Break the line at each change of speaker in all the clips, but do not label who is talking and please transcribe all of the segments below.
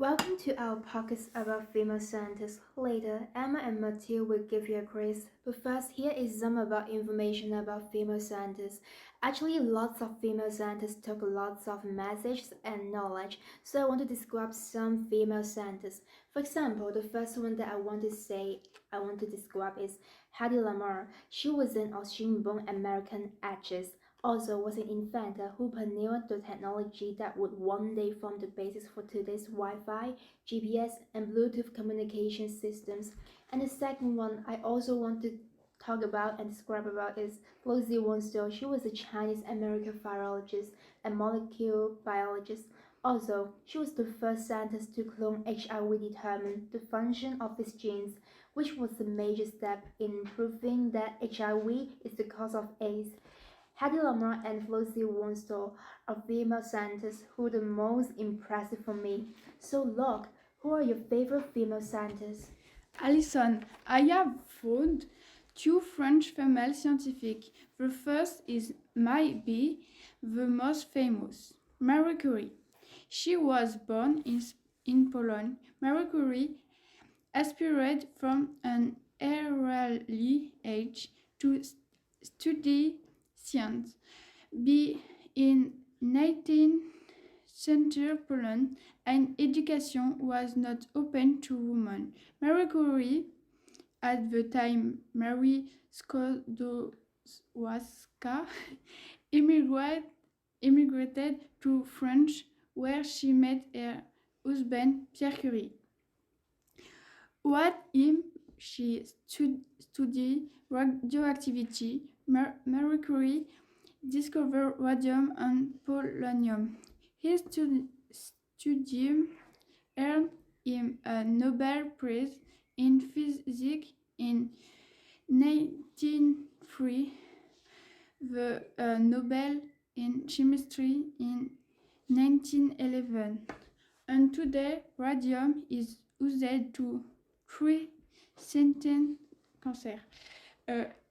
Welcome to our podcast about female scientists. Later, Emma and Mathilde will give you a quiz. But first, here is some about information about female scientists. Actually, lots of female scientists took lots of messages and knowledge, so I want to describe some female scientists. For example, the first one that I want to describe is Hedy Lamarr. She was an Austrian-born American actress. Also was an inventor who pioneered the technology that would one day form the basis for today's Wi-Fi, GPS, and Bluetooth communication systems. And the second one I also want to talk about and describe about is Lucy Wonstow. She was a Chinese-American virologist and molecular biologist. Also, she was the first scientist to clone HIV determine the function of these genes, which was a major step in proving that HIV is the cause of AIDS. Hedy Lamarr and Lucy Wonstow are female scientists who are the most impressive for me. So look, who are your favorite female scientists?
Alison, I have found two French female scientists. The first is maybe the most famous, Marie Curie. She was born in Poland. Marie Curie aspired from an early age to study science. In 19th century Poland, and education was not open to women. Marie Curie, at the time Marie Skłodowska, immigrated to France, where she met her husband Pierre Curie. What him she studied radioactivity. Marie Curie discovered radium and polonium. His studium earned him a Nobel Prize in Physics in 1903, the Nobel in Chemistry in 1911, and today radium is used to treat certain cancer.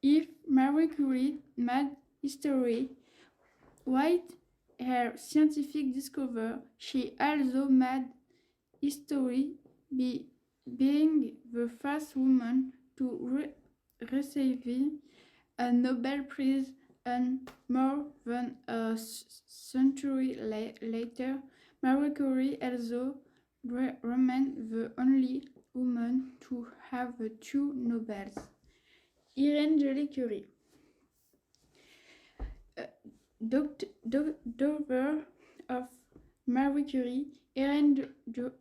If Marie Curie made history with her scientific discovery, she also made history being the first woman to receive a Nobel Prize, and more than a century later, Marie Curie also remained the only woman to have the two Nobels. Irene Jolie Curie, daughter of Marie Curie, Irene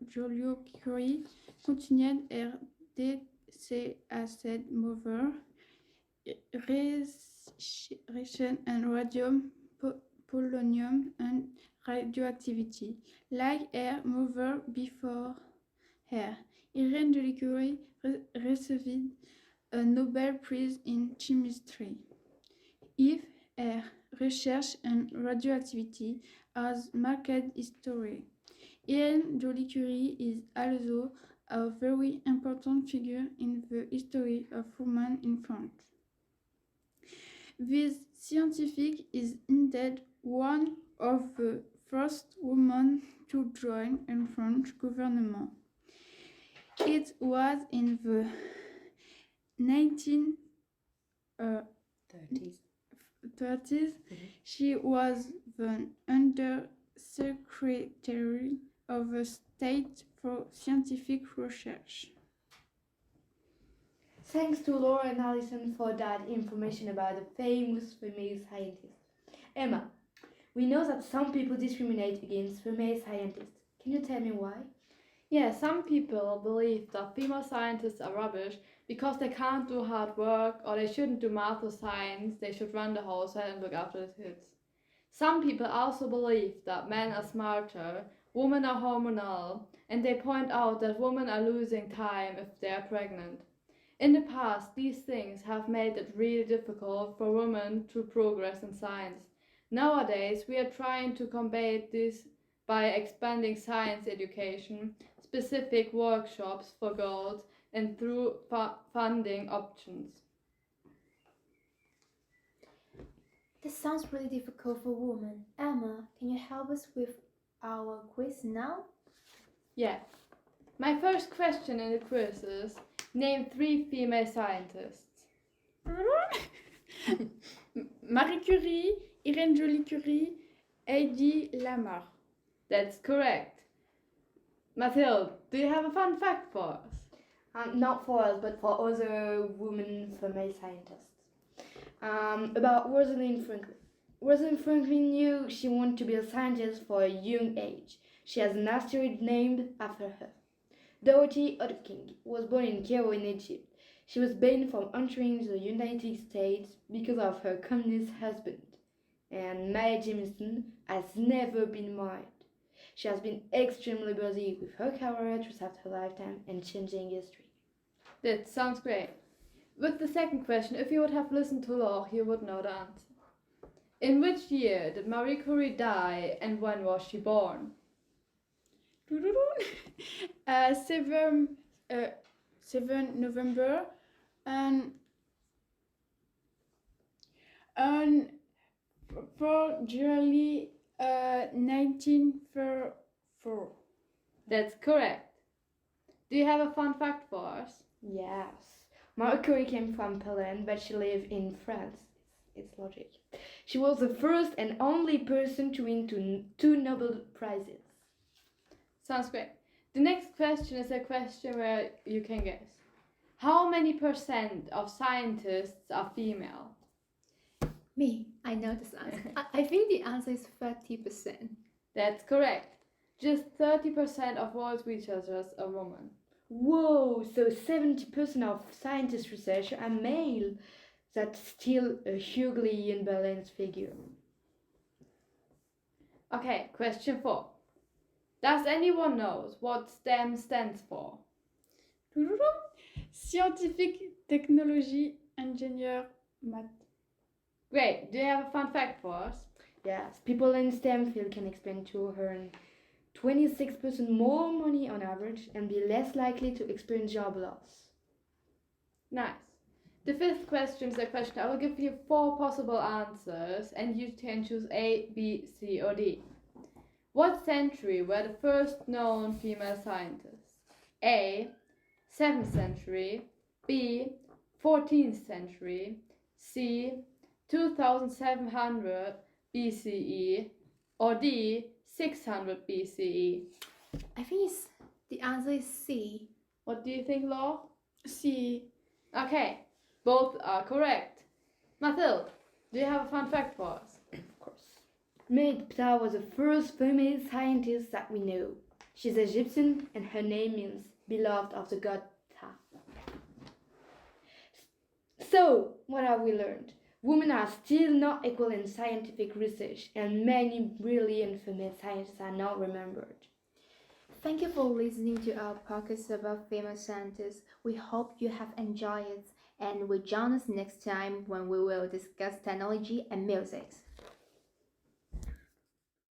Jolie Curie continued her décès as said mother, research and radium, polonium, and radioactivity. Like her mother before her, Irene Jolie Curie received a Nobel Prize in Chemistry. If her research and radioactivity has marked history. Irene Jolie Curie is also a very important figure in the history of women in France. This scientific is indeed one of the first women to join the French government. It was in the 1930s. She was the Undersecretary of the State for Scientific Research.
Thanks to Laure and Alison for that information about the famous female scientists. Emma, we know that some people discriminate against female scientists. Can you tell me why?
Yeah, some people believe that female scientists are rubbish because they can't do hard work, or they shouldn't do math or science, they should run the household and look after the kids. Some people also believe that men are smarter, women are hormonal, and they point out that women are losing time if they are pregnant. In the past, these things have made it really difficult for women to progress in science. Nowadays, we are trying to combat this by expanding science education, specific workshops for girls, and through funding options.
This sounds really difficult for women. Emma, can you help us with our quiz now?
Yeah. My first question in the quiz is, name 3 female scientists.
Marie Curie, Irene Jolie Curie, Heidi Lamar.
That's correct. Mathilde, do you have a fun fact for us?
Not for us, but for other women female scientists. About Rosalind Franklin. Rosalind Franklin knew she wanted to be a scientist for a young age. She has an asteroid named after her. Dorothy King was born in Cairo in Egypt. She was banned from entering the United States because of her communist husband. And Maya Jemison has never been married. She has been extremely busy with her career throughout her lifetime and changing history.
That sounds great. With the second question, if you would have listened to Laure, you would know the answer. In which year did Marie Curie die and when was she born?
7 November and for July 1934.
That's correct. Do you have a fun fact for us?
Yes. Marie Curie came from Poland, but she lived in France. It's logic. She was the first and only person to win two Nobel Prizes.
Sounds great. The next question is a question where you can guess. How many % of scientists are female?
Me, I know this answer. I think the answer is 30%.
That's correct. Just 30% of world researchers are women.
Whoa, so 70% of scientist research are male. That's still a hugely unbalanced figure.
Okay, question 4. Does anyone know what STEM stands for?
Scientifique, technologie, ingénieur, math.
Great. Do you have a fun fact for us?
Yes, people in STEM field can expect to earn 26% more money on average and be less likely to experience job loss.
Nice. The fifth question is a question. I will give you 4 possible answers and you can choose A, B, C or D. What century were the first known female scientists? A, 7th century, B, 14th century, C, 2700 BCE, or D, 600 BCE.
I think the answer is C.
What do you think, Laure?
C.
Okay, both are correct. Mathilde, do you have a fun fact for us?
Of course. Mathilde was the first female scientist that we know. She's Egyptian and her name means beloved of the god Ptah. So, what have we learned? Women are still not equal in scientific research and many brilliant female scientists are not remembered.
Thank you for listening to our podcast about famous scientists. We hope you have enjoyed it and will join us next time when we will discuss technology and music.